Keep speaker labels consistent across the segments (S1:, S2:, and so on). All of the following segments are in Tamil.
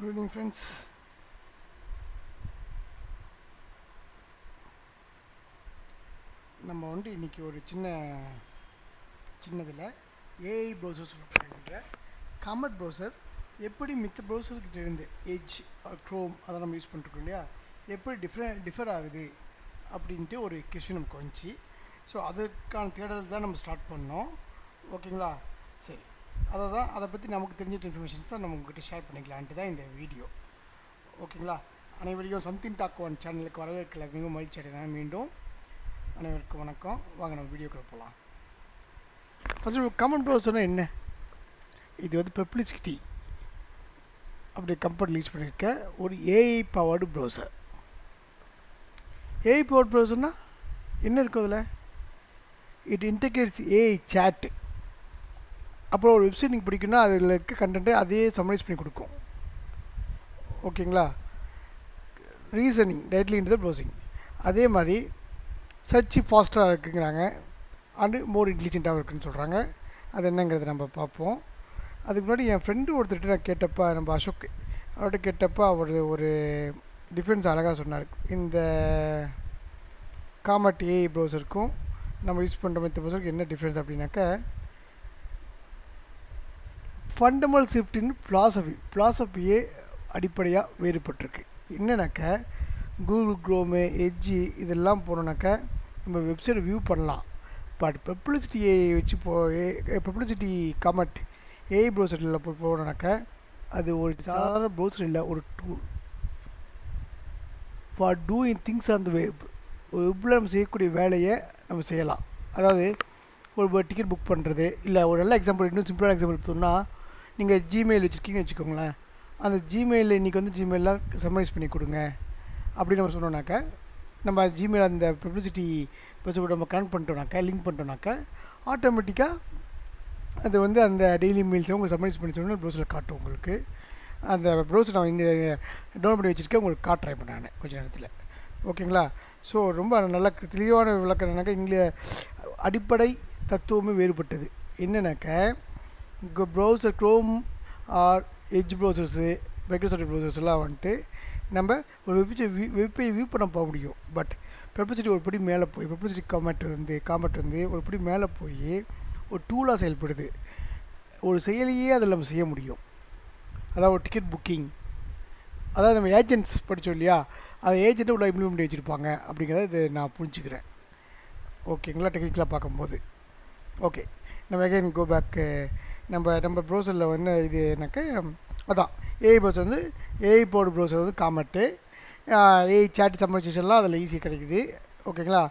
S1: Good evening, friends. நம்ம வந்து இன்றைக்கி ஒரு சின்னதில் ஏஐ ப்ரௌசர்ஸ் பண்ணுற காமெட் ப்ரௌசர் எப்படி மித்த ப்ரௌசர்கிட்ட இருந்து எட்ஜ் க்ரோம் அதெல்லாம் நம்ம யூஸ் பண்ணிருக்கோம் இல்லையா, எப்படி டிஃபர் ஆகுது அப்படின்ட்டு ஒரு கொஸ்டின் நமக்கு வந்துச்சு. ஸோ அதுக்கான தேடல் தான் நம்ம ஸ்டார்ட் பண்ணோம். ஓகேங்களா? சரி, அதை பற்றி நமக்கு தெரிஞ்சிட்ட இன்ஃபர்மேஷன்ஸ் தான் நம்ம உங்கள்கிட்ட ஷேர் பண்ணிக்கலான்ட்டு தான் இந்த வீடியோ. ஓகேங்களா? அனைவரையும் சம்திங் டாக் ஒன் சேனலுக்கு வரவேற்கல மிகவும் மகிழ்ச்சி அடைகிறேன். மீண்டும் அனைவருக்கும் வணக்கம். வாங்க நம்ம வீடியோக்குள்ள போகலாம். ஃபஸ்ட்டு காமன் ப்ரௌசர்னால் என்ன? இது வந்து பெர்ப்ளெக்சிட்டி அப்படி கம்பெனி ரிலீஸ் பண்ணியிருக்க ஒரு AI powered browser. AI powered ப்ரௌசர்னால் என்ன இருக்கும் அதில்? It integrates AI chat. அப்புறம் ஒரு வெப்சைட் நீங்கள் பிடிக்குன்னா அதில் இருக்க கண்டென்ட்டை அதே சம்மரைஸ் பண்ணி கொடுக்கும். ஓகேங்களா? Reasoning directly into the browsing. அதே மாதிரி சர்ச் ஃபாஸ்ட்டாக இருக்குங்கிறாங்க, அண்டு மோர் இன்டெலிஜென்ட்டாகவும் இருக்குதுன்னு சொல்கிறாங்க. அது என்னங்கிறத நம்ம பார்ப்போம். அதுக்கு முன்னாடி என் ஃப்ரெண்டு ஒருத்தர்கிட்ட நான் கேட்டப்போ, நம்ம அசோக் அவர்கிட்ட கேட்டப்போ அவர் ஒரு டிஃப்ரென்ஸ் அழகாக சொன்னார். இந்த காமெட் ஏஐ ப்ரௌசருக்கும் நம்ம யூஸ் பண்ணுற மற்ற ப்ரௌசருக்கு என்ன டிஃப்ரென்ஸ் அப்படின்னாக்கா, ஃபண்டமெண்டல் ஷிஃப்டின்னு ஃபிலாசபியே அடிப்படையாக வேறுபட்டிருக்கு. என்னன்னாக்கா, கூகுள் க்ரோமு, எட்ஜி இதெல்லாம் போனோன்னாக்கா நம்ம வெப்சைட்டை வியூ பண்ணலாம். பட் பெர்ப்ளெக்சிட்டி ஏஐ வச்சு பெர்ப்ளெக்சிட்டி காமெட் ஏஐ ப்ரௌசரில் போனோன்னாக்கா அது ஒரு சாதாரண ப்ரௌசர் இல்லை, ஒரு tool for doing things on the web. ஒரு வெப்பில் நம்ம செய்யக்கூடிய வேலையை நம்ம செய்யலாம். அதாவது ஒரு டிக்கெட் புக் பண்ணுறது, இல்லை ஒரு நல்ல எக்ஸாம்பிள், இன்னும் சிம்பிளான எக்ஸாம்பிள் சொன்னால், நீங்கள் ஜிமெயில் வச்சுருக்கீங்கன்னு வச்சுக்கோங்களேன். அந்த ஜிமெயிலில் இன்றைக்கி வந்து ஜிமெயிலாம் சம்மரைஸ் பண்ணி கொடுங்க அப்படின்னு நம்ம சொன்னோன்னாக்கா, நம்ம ஜிமெயில் அந்த பப்ளிசிட்டி ப்ரௌசர் நம்ம கனெக்ட் பண்ணிட்டோம்னாக்கா, லிங்க் பண்ணிட்டோம்னாக்கா, ஆட்டோமேட்டிக்காக அது வந்து அந்த டெய்லி மெயில்ஸை உங்களுக்கு சம்மரைஸ் பண்ணி சொன்னால் ப்ரௌசரில் காட்டும். உங்களுக்கு அந்த ப்ரௌசர் நான் இங்கே டவுன்லோட் பண்ணி வச்சுருக்கேன், உங்களுக்கு காட்டுறேன் இப்போ நான் கொஞ்சம் நேரத்தில். ஓகேங்களா? ஸோ ரொம்ப நல்ல தெளிவான விளக்கம் என்னன்னாக்கா, அடிப்படை தத்துவமே வேறுபட்டது. என்னன்னாக்கா, இங்கே browser Chrome or Edge browsers, Microsoft ப்ரௌசர்ஸ்லாம் வந்துட்டு நம்ம ஒரு வெப்பை வியூ பண்ண போக முடியும். பட் பெர்ப்ளெக்சிட்டி ஒரு படி மேலே போய், பெர்ப்ளெக்சிட்டி காமெட் வந்து ஒரு படி மேலே போய் ஒரு டூலாக செயல்படுது. ஒரு செயலியே அதில் நம்ம செய்ய முடியும். அதாவது ஒரு டிக்கெட் புக்கிங், அதாவது நம்ம ஏஜென்ட்ஸ் படித்தோம் இல்லையா, அதை ஏஜென்ட்டை உள்ள இம்ப்ளிமெண்ட் பண்ணி வச்சுருப்பாங்க அப்படிங்கிறத இது நான் புரிஞ்சுக்கிறேன். ஓகேங்களா? டெக்னிக்கலாக பார்க்கும்போது. ஓகே, நம்ம அகைன் கோ பேக். நம்ம ப்ரௌசரில் வந்து இது என்னக்கா, அதான் ஏஐ ப்ரௌசர் வந்து ஏஐ போர்டு ப்ரௌசர் வந்து காமெட்டு, ஏஐ சேட் சம்மரைசேஷன்லாம் அதில் ஈஸியாக கிடைக்குது. ஓகேங்களா?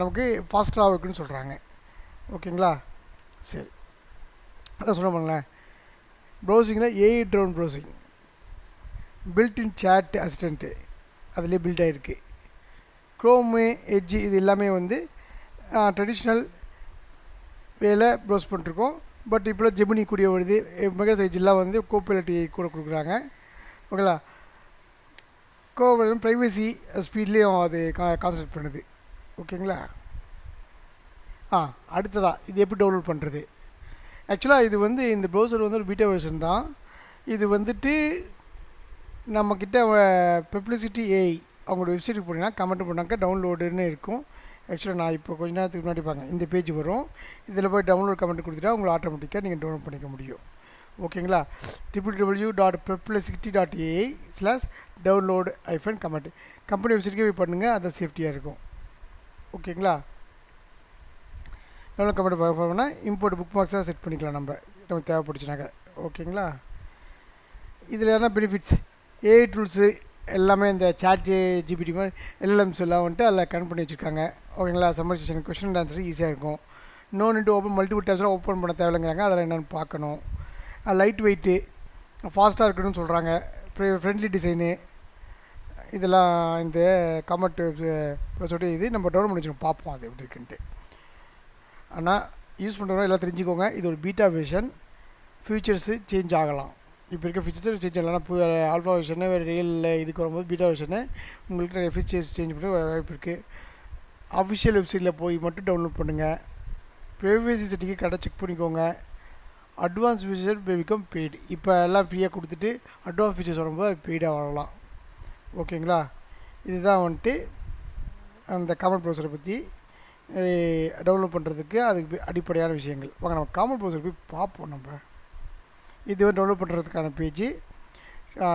S1: நமக்கு ஃபாஸ்ட்டாக இருக்குன்னு சொல்கிறாங்க. ஓகேங்களா? சரி, அதான் சொல்ல போங்களேன். ப்ரௌசிங்கில் AI drone browsing, built in chat assistant அதிலே பில்ட் ஆகிருக்கு. க்ரோமு, எட்ஜி இது எல்லாமே வந்து ட்ரெடிஷ்னல் வேலை ப்ரௌஸ் பண்ணிருக்கோம். பட் இப்போலாம் ஜெமினி கூடிய வருது, மைக்ரோசாஃப்ட் எட்ஜெலாம் வந்து கோபைலட்டி கூட கொடுக்குறாங்க. ஓகேங்களா? கோபைலட் ப்ரைவசி ஸ்பீட்லேயும் அது கான்சன்ட்ரேட் பண்ணுது. ஓகேங்களா? அடுத்ததாக இது எப்படி டவுன்லோட் பண்ணுறது? ஆக்சுவலாக இது வந்து இந்த ப்ரௌசர் வந்து ஒரு பீட்டா வெர்ஷன் தான். இது வந்துட்டு நம்மக்கிட்ட பெர்ப்ளெக்சிட்டி ஏஐ அவங்களோட வெப்சைட்டுக்கு போனீங்கன்னா கமெண்ட் பண்ணாக்கா டவுன்லோடுன்னு இருக்கும். ஆக்சுவலாக நான் இப்போ கொஞ்ச நேரத்துக்கு முன்னாடி இந்த பேஜ் வரும். இதில் போய் டவுன்லோட் கமெண்ட் கொடுத்துட்டா உங்களுக்கு ஆட்டோமேட்டிக்காக நீங்கள் டவுன்லோட் பண்ணிக்க முடியும். ஓகேங்களா? www.perplexity.ai/download-comment கம்பெனி வெப்சைட்டுக்கே போய் பண்ணுங்கள், அது சேஃப்டியாக இருக்கும். ஓகேங்களா? டவுன்லோட் கமெண்ட் பண்ணால் இம்போர்ட் புக் மார்க்ஸாக செட் பண்ணிக்கலாம் நம்ம தேவைப்படுச்சுனாக்க. ஓகேங்களா? இதில் என்ன பெனிஃபிட்ஸ், ஏஐ டூல்ஸு எல்லாமே இந்த சாட் ஜிபிடி மாதிரி எல்எல்எம்ஸ் எல்லாம் வந்துட்டு அதில் கனெக்ட் பண்ணி வச்சுருக்காங்க. ஓகேங்களா? சம்மரைசேஷன், கொஸ்டின் அண்ட் ஆன்சர் ஈஸியாக இருக்கும். No need to open multiple டேப்ஸ்லாம் ஓப்பன் பண்ண தேவையில்லைங்கிறாங்க. அதில் என்னென்னு பார்க்கணும். லைட் வெயிட்டு, ஃபாஸ்ட்டாக இருக்கணும்னு சொல்கிறாங்க. ஃப்ரெண்ட்லி டிசைனு, இதெல்லாம் இந்த காமெட் சொல்லிட்டு இது நம்ம டவுன்லோட் பண்ணி வச்சுருக்கோம். பார்ப்போம் அது எப்படி இருக்குன்ட்டு. ஆனால் யூஸ் பண்ணுறவங்க எல்லாம் தெரிஞ்சுக்கோங்க, இது ஒரு பீட்டா வெர்ஷன். ஃபியூச்சர்ஸு சேஞ்ச் ஆகலாம். இப்போ இருக்க ஃபீச்சர்ஸ் சேஞ்ச் ஆகலாம். புது ஆல்ஃபா வெர்ஷனு ரியலில் இதுக்கு வரும்போது பீட்டா வெர்ஷனு உங்களுக்கு நிறைய ஃபீச்சர்ஸ் சேஞ்ச் பண்ண வாய்ப்பு இருக்குது. அஃபிஷியல் வெப்சைட்டில் போய் மட்டும் டவுன்லோட் பண்ணுங்கள். ப்ரைவசி செட்டிங்கை கரெக்டாக செக் பண்ணிக்கோங்க. Advance feature become paid. இப்போ எல்லாம் ஃப்ரீயாக கொடுத்துட்டு அட்வான்ஸ் ஃபீச்சர்ஸ் வரும்போது அது பெய்டாக வரலாம். ஓகேங்களா? இதுதான் வந்துட்டு அந்த காமன் ப்ரௌசரை பற்றி டவுன்லோட் பண்ணுறதுக்கு அதுக்கு அடிப்படையான விஷயங்கள். வாங்க நம்ம காமன் ப்ரௌசர் போய் பார்ப்போம். நம்ம இது வந்து டவுன்லோட் பண்ணுறதுக்கான பேஜ்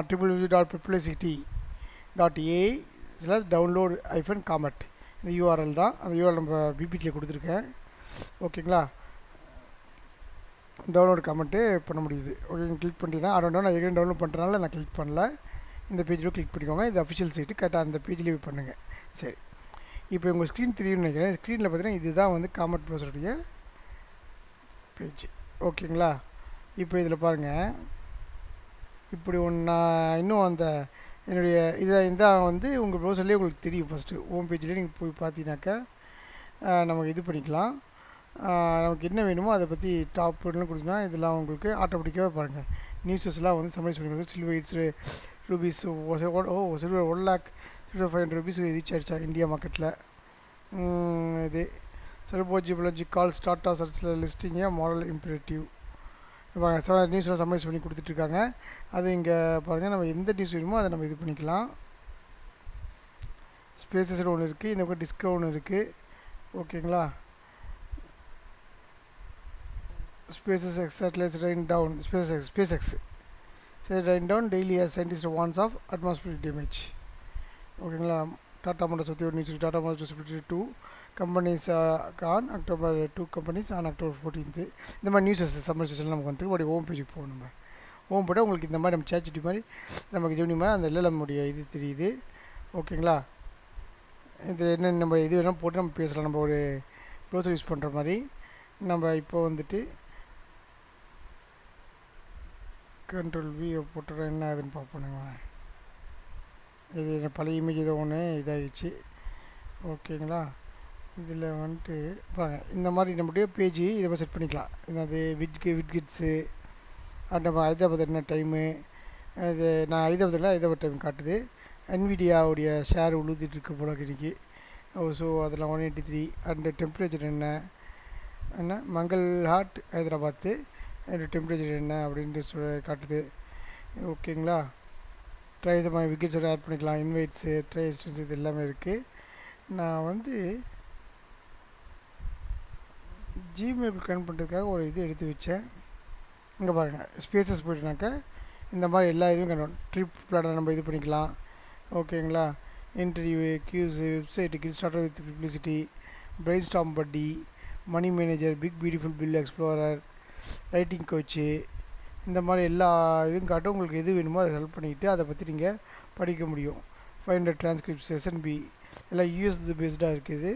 S1: www.perplexity.ai/download-comet. இந்த யூஆர்எல் தான். அந்த யூஆர்எல் நம்ம பிபிடியில் கொடுத்துருக்கேன். ஓகேங்களா? டவுன்லோட் கமெண்ட்டு பண்ண முடியுது. ஓகே, கிளிக் பண்ணிட்டேன். நான் ஏற்கனவே டவுன்லோட் பண்ணுறதுனால நான் கிளிக் பண்ணல. இந்த பேஜில் கிளிக் பண்ணிக்கோங்க. இது அஃபிஷியல் சைட்டு. கரெக்டாக அந்த பேஜ்லேயே பண்ணுங்கள். சரி, இப்போ உங்கள் ஸ்க்ரீன் தெரியும்னு நினைக்கிறேன். ஸ்க்ரீனில் பார்த்தீங்கன்னா இதுதான் வந்து காமன் ப்ரௌசருடைய பேஜ். ஓகேங்களா? இப்போ இதில் பாருங்கள், இப்படி ஒன்று நான் இன்னும் அந்த என்னுடைய இதான் வந்து உங்கள் ப்ரௌசர்லேயே உங்களுக்கு தெரியும். ஃபஸ்ட்டு ஹோம் பேஜ்லேயே நீங்கள் போய் பார்த்தீங்கன்னாக்கா நமக்கு இது பண்ணிக்கலாம். நமக்கு என்ன வேணுமோ அதை பற்றி டாப்லாம் கொடுத்தோம்னா இதெல்லாம் உங்களுக்கு ஆட்டோமேட்டிக்காகவே பாருங்கள். நியூஸஸ்லாம் வந்து சம்மரைஸ் பண்ணி கொடுத்து silver it's rupees silver 1,05,000 rupees reach ஆகிடுச்சா இந்தியா மார்க்கெட்டில். இது செல்போஜிபலஜி கால் ஸ்டார்டா சர்ச்சில் லிஸ்டிங்க மாடல் இம்பரேட்டிவ் நியூஸ்லாம் சம்மரைஸ் பண்ணி கொடுத்துட்ருக்காங்க. அது இங்கே பாருங்கள், நம்ம எந்த நியூஸ் வேணுமோ அதை நம்ம இது பண்ணிக்கலாம். ஸ்பேசஸ் ஒன்று இருக்குது, இந்த பக்கம் டிஸ்கோ ஒன்று இருக்குது. ஓகேங்களா? SpaceX satellites rain down. SpaceX said rain down daily as scientists warns of atmospheric damage. ஓகேங்களா? டாடா மோட்டர்ஸ் பற்றி ஒரு news. Tata motors 2 companies on October 2 companies on October 14. இந்த மாதிரி நியூஸஸ் சம்மரைசேஷன் நமக்கு வந்துட்டு ஒரு ஹோம் பேஜுக்கு போகணும். நம்ம ஹோம் போட்டால் உங்களுக்கு இந்த மாதிரி நம்ம சேட்ஜிட்டி மாதிரி நமக்கு ஜெமினி மாதிரி அந்த எல்லாம் நம்முடைய இது தெரியுது. ஓகேங்களா? இது என்ன நம்ம இது வேணால் போட்டு நம்ம பேசலாம். நம்ம ஒரு ப்ரௌசர் யூஸ் பண்ணுற மாதிரி நம்ம இப்போ வந்துட்டு Ctrl+V போட்டுறேன். என்ன ஆகுதுன்னு பார்ப்போங்க. இது பழைய இமேஜ் ஏதோ ஒன்று இதாகிடுச்சு. ஓகேங்களா? இதில் வந்துட்டு பாருங்கள், இந்த மாதிரி நம்முடைய பேஜ் இதை செட் பண்ணிக்கலாம். அது விட்கிட்ஸு நம்ம ஹைதராபாத் என்ன டைமு, அது நான் ஹைதராபாத் டைம் காட்டுது. NVIDIAவுடைய ஷேர் உழுதுட்டு இருக்க போல இன்றைக்கி. ஸோ அதில் 183 அண்டு டெம்பரேச்சர் என்ன மங்கள் ஹாட் ஹைதராபாத்து டெம்பரேச்சர் என்ன அப்படின்ட்டு காட்டுது. ஓகேங்களா? ட்ரைஸ் மாதிரி விக்கெட்ஸோட ஆட் பண்ணிக்கலாம். இன்வைட்ஸு ட்ரைஸ்டன்ஸ் இது எல்லாமே இருக்குது. நான் வந்து ஜிமெயில் கனெக்ட் பண்ணுறதுக்காக ஒரு இது எடுத்து வச்சேன். இங்கே பாருங்கள், ஸ்பேசஸ் போய்ட்டுனாக்கா இந்த மாதிரி எல்லா இதுவும் கனெக்ட் ட்ரிப் பிளானை நம்ம இது பண்ணிக்கலாம். ஓகேங்களா? Interview quiz website starter with publicity brainstorm buddy money manager pic beautiful bill explorer writing coach இந்த மாதிரி எல்லா இதுவும் காட்டும். உங்களுக்கு எது வேணுமோ அதை ஹெல்ப் பண்ணிக்கிட்டு அதை பற்றி நீங்கள் படிக்க முடியும். 500 டிரான்ஸ்கிரிப்ட்ஸ் SNB எல்லாம் US பேஸ்டாக இருக்குது.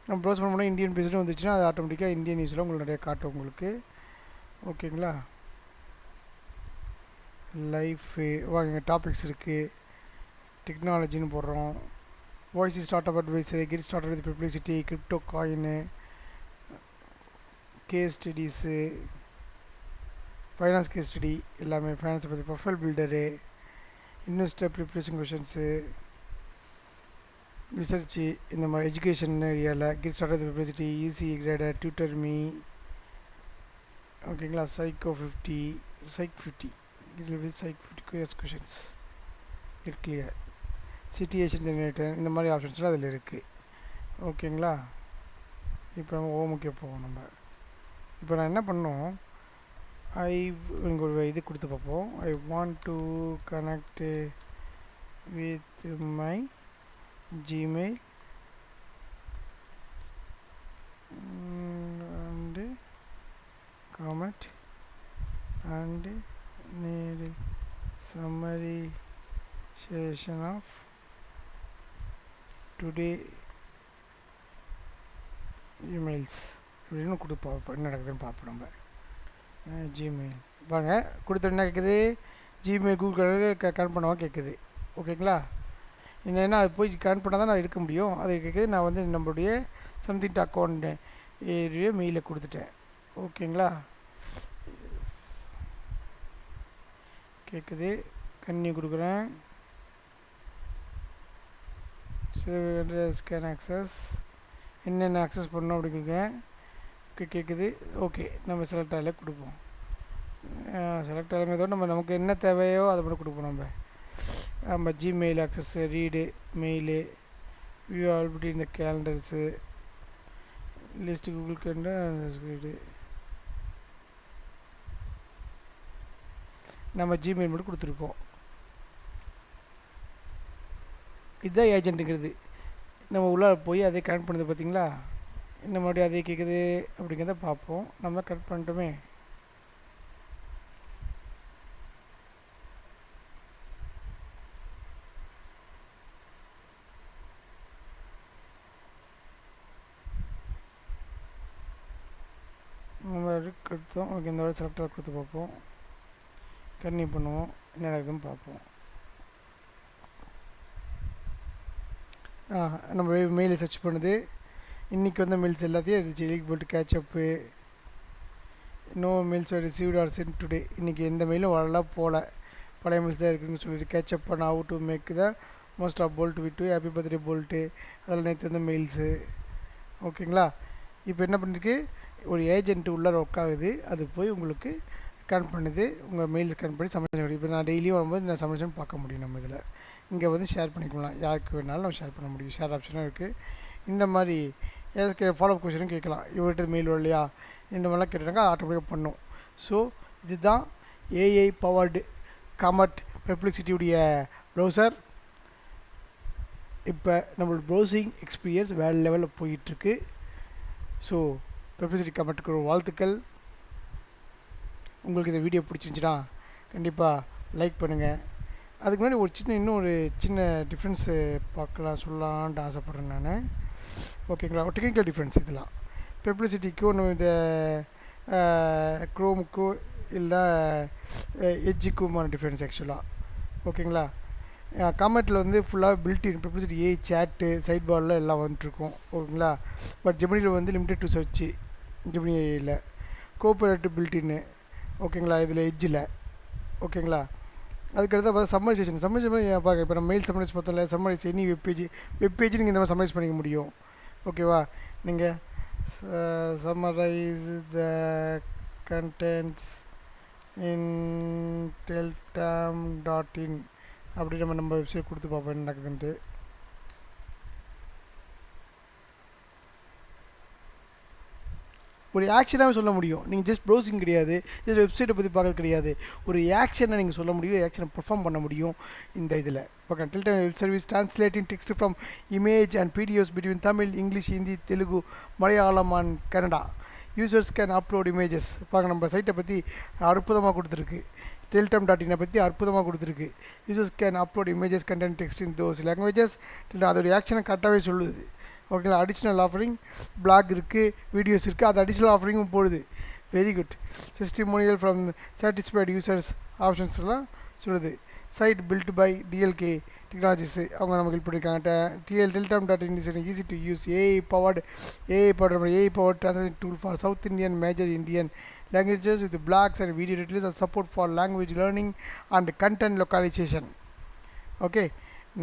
S1: நம்ம ப்ரௌஸ் பண்ணோம்னா இந்தியன் பேஸ்டும் வந்துச்சுன்னா அது ஆட்டோமேட்டிக்காக இந்தியன் நியூஸில் உங்களுக்கு நிறைய காட்டும் உங்களுக்கு. ஓகேங்களா? லைஃபு வாங்க டாபிக்ஸ் இருக்குது. டெக்னாலஜின்னு போடுறோம். Voice start up advice get started with publicity crypto காயின்னு case studies finance case study எல்லாமே ஃபைனான்ஸை பற்றி profile builder investor preparation questions research இந்த மாதிரி எஜுகேஷன் ஏரியாவில் get started with publicity easy grader tutor me. ஓகேங்களா? Psych 50 இதில் with Psych 50 questions get clear situation generator இந்த மாதிரி ஆப்ஷன்ஸ்லாம் அதில் இருக்குது. ஓகேங்களா? இப்போ நம்ம ஹோமுக்கே போவோம். நம்ம இப்போ நான் என்ன பண்ணோம், இங்கே ஒரு இது கொடுத்து பார்ப்போம். I want to connect with my Gmail and comment and need summarization of today emails அப்படின்னு கொடுப்போம். என்ன நடக்குதுன்னு பார்ப்போம். நம்ம ஜிமெயில் வாங்க கொடுத்த என்ன கேட்குது, ஜிமெயில் கூகுள் கனெக்ட் பண்ணவா கேட்குது. ஓகேங்களா? என்னென்னா அது போய் கனெக்ட் பண்ணால் தான் நான் எடுக்க முடியும். அது கேட்குது. நான் வந்து நம்மளுடைய சம்திங் அக்கௌண்ட் ஏரியா மெயிலில் கொடுத்துட்டேன். ஓகேங்களா? கேட்குது. கன்னியூ கொடுக்குறேன். ஸ்கேன் ஆக்சஸ் என்னென்ன ஆக்சஸ் பண்ணணும் அப்படி கொடுக்குறேன். ஓகே கேட்குது. ஓகே நம்ம செலக்ட் ஆகல கொடுப்போம். செலக்ட் ஆகுறதோடு நமக்கு என்ன தேவையோ அதை மட்டும் கொடுப்போம். நம்ம Gmail access, read mail, view already இந்த கேலண்டர்ஸு, லிஸ்ட்டு கூகுள் கேலண்டர், நம்ம ஜிமெயில் மட்டும் கொடுத்துருக்கோம். இதுதான் ஏஜென்ட்டுங்கிறது. நம்ம உள்ளே போய் அதே கனெக்ட் பண்ணுறது பார்த்திங்களா, இந்த மறுபடியும் அதே கேட்குது அப்படிங்கிறத பார்ப்போம். நம்ம கனெக்ட் பண்ணிட்டோமே. நம்ம கொடுத்தோம். ஓகே, இந்த வாரம் செலக்டர் கொடுத்து பார்ப்போம். கன்னியூ பண்ணுவோம். என்ன நடக்குதுன்னு பார்ப்போம். நம்ம மெயிலை சர்ச் பண்ணுது. இன்றைக்கி வந்த மெயில்ஸ் எல்லாத்தையும் இருந்துச்சு. லீக் போட்டு கேட்சப்பு, no mails received or sent today. இன்றைக்கி எந்த மெயிலும் வரல, போகல, பழைய மெயில்ஸ் தான் இருக்குதுன்னு சொல்லிட்டு கேட்சப் பண்ண how to make the most of bold விட்டு ஹாப்பி பர்த்டே போல்ட்டு, அதில் நேற்று வந்த மெயில்ஸு. ஓகேங்களா. இப்போ என்ன பண்ணிருக்கு, ஒரு ஏஜென்ட்டு உள்ளே ஒர்க் ஆகுது. அது போய் உங்களுக்கு கனெக்ட் பண்ணுது. உங்கள் மெயில்ஸ் கனெக்ட் பண்ணி சமைச்ச முடியும். இப்போ நான் டெய்லியும் வரும்போது நான் சமைச்சேன்னு பார்க்க முடியும். நம்ம இதில் இங்கே வந்து ஷேர் பண்ணிக்கலாம். யாருக்கு வேணாலும் நம்ம ஷேர் பண்ண முடியும். ஷேர் ஆப்ஷனும் இருக்குது. இந்த மாதிரி ஏதாவது ஃபாலோஅப் கொஸ்டினும் கேட்கலாம். இவர்கிட்ட மெயில் வரலையா, இந்த மாதிரிலாம் கேட்டுட்டாங்க, ஆட்டோமேட்டிக்காக பண்ணும். ஸோ இதுதான் ஏஐ பவர்டு காமெட் பெர்ப்ளெக்சிட்டியுடைய ப்ரௌசர். இப்போ நம்மளோட ப்ரௌசிங் எக்ஸ்பீரியன்ஸ் வேறு லெவலில் போயிட்டுருக்கு. ஸோ பெர்ப்ளெக்சிட்டி காமெட்டுக்கு ஒரு வாழ்த்துக்கள். உங்களுக்கு இந்த வீடியோ பிடிச்சிருந்துச்சுன்னா கண்டிப்பாக லைக் பண்ணுங்கள். அதுக்கு முன்னாடி ஒரு இன்னும் ஒரு சின்ன டிஃப்ரென்ஸு சொல்லலான்ட்டு ஆசைப்பட்றேன் நான். ஓகேங்களா. ஒரு டெக்னிக்கல் டிஃப்ரென்ஸ் இதெல்லாம் பெர்ப்ளெக்சிட்டிக்கும் நம்ம இந்த க்ரோமுக்கும் இல்லை எட்ஜுக்குமான டிஃப்ரென்ஸ் ஆக்சுவலாக. ஓகேங்களா. காமெட்டில் வந்து ஃபுல்லாக built in Perplexity AI chat side பாரில் எல்லாம் வந்துட்டுருக்கும். ஓகேங்களா. பட் ஜெமினியில் வந்து லிமிடெட் டு சர்ச்சு. ஜெமினி ஏஐயில் கோஆப்ரேட்டிவ் பில்டின்னு. ஓகேங்களா. இதில் எட்ஜில். ஓகேங்களா. அதுக்கடுத்து பார்த்தா சம்மரைசேஷன் பாருங்கள். இப்போ நம்ம மெயில் சம்மரைஸ் பார்த்தோம்ல, சம்மரைஸ் எனி வெப்பேஜ் நீங்கள் இந்த மாதிரி சம்மரைஸ் பண்ணிக்க முடியும். ஓகேவா. நீங்கள் சம்மரைஸ் த கண்டென்ட்ஸ் இன் teltam.in அப்படி நம்ம வெப்சைட் கொடுத்து பார்ப்போம் என்ன நடக்குதுன்ட்டு. ஒரு ஆக்ஷனாகவே சொல்ல முடியும். நீங்கள் ஜஸ்ட் ப்ரௌசிங் கிடையாது, ஜஸ்ட் வெப்சைட்டை பற்றி பார்க்கறது கிடையாது. ஒரு ஆக்ஷனை நீங்கள் சொல்ல முடியும், ஆக்ஷனை பெர்ஃபார்ம் பண்ண முடியும். இந்த இதில் இப்போ Teltam web service translating text from image and PDFs between Tamil, English, Hindi, Telugu, Malayalam and Kannada. Users can upload images. பாருங்கள், நம்ம சைட்டை பற்றி அற்புதமாக கொடுத்துருக்கு. teltam.in பற்றி அற்புதமாக கொடுத்துருக்கு. Users can upload images content text in those languages. அதோடைய ஆக்ஷனை கரெக்டாகவே சொல்லுது. ஓகேங்களா. அடிஷ்னல் ஆஃபரிங் பிளாக் இருக்குது, வீடியோஸ் இருக்குது, அது அடிஷ்னல் ஆஃபரிங்கும் போடுது. Very good. Testimonial from satisfied users ஆப்ஷன்ஸ்லாம் சொல்லுது. Site built by DLK technologies, அவங்க நமக்கு ஹெல்ப் பண்ணியிருக்காங்க. teltam.in is easy to use AI powered translation tool for South Indian major Indian languages with blogs and video details and support for language learning and content localisation. Okay,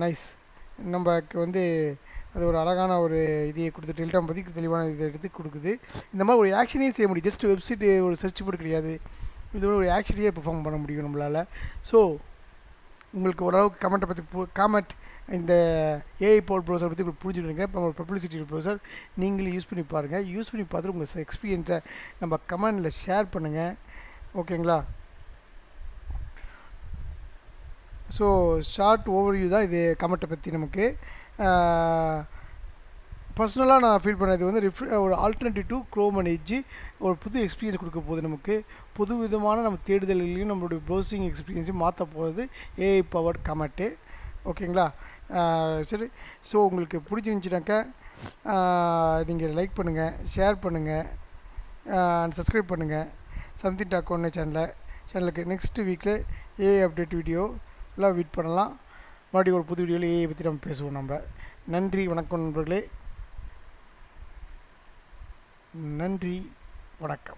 S1: nice. நமக்கு வந்து அது ஒரு அழகான ஒரு இதையை கொடுத்து டெல்டாம் பற்றி தெளிவான இதை எடுத்து கொடுக்குது. இந்த மாதிரி ஒரு ஆக்ஷனையும் செய்ய முடியும். ஜஸ்ட் வெப்சைட்டு ஒரு சர்ச் போர்டு கிடையாது, இது ஒரு ஆக்ஷனையே பெர்ஃபார்ம் பண்ண முடியும் நம்மளால். ஸோ உங்களுக்கு ஓரளவுக்கு கமெண்ட்டை பற்றி காமெண்ட் இந்த ஏஐ பவர் ப்ரௌசர் பற்றி உங்களுக்கு புரிஞ்சுருக்கேன். இப்போ நம்ம பப்ளிசிட்டி ப்ரௌசர் நீங்களும் யூஸ் பண்ணி பாருங்கள். யூஸ் பண்ணி பார்த்துட்டு உங்கள் எக்ஸ்பீரியன்ஸை நம்ம கமெண்டில் ஷேர் பண்ணுங்கள். ஓகேங்களா. ஸோ ஷார்ட் ஓவர்வியூ தான் இது கமெண்ட்டை பற்றி. நமக்கு பர்சனலாக நான் ஃபீல் பண்ணது வந்து ஒரு alternative to Chrome and edge ஒரு புது எக்ஸ்பீரியன்ஸ் கொடுக்க போகுது. நமக்கு புது விதமான நம்ம தேடுதல்களையும் நம்மளுடைய ப்ரௌசிங் எக்ஸ்பீரியன்ஸையும் மாற்ற போகிறது ஏஐ பவர்ட் கமெண்ட்டு. ஓகேங்களா. சரி. ஸோ உங்களுக்கு பிடிச்சிருந்துச்சுனாக்கா நீங்கள் லைக் பண்ணுங்கள், ஷேர் பண்ணுங்கள், சப்ஸ்கிரைப் பண்ணுங்கள் சம்திங் டாக் ஒன்று சேனலுக்கு. நெக்ஸ்ட் வீக்கில் ஏஐ அப்டேட் வீடியோ எல்லாம் வெயிட் பண்ணலாம். மறுபடியும் ஒரு புது வீடியோவில் ஏஐ பற்றி நம்ம பேசுவோம். நம்ம நன்றி, வணக்கம் நண்பர்களே. நன்றி, வணக்கம்.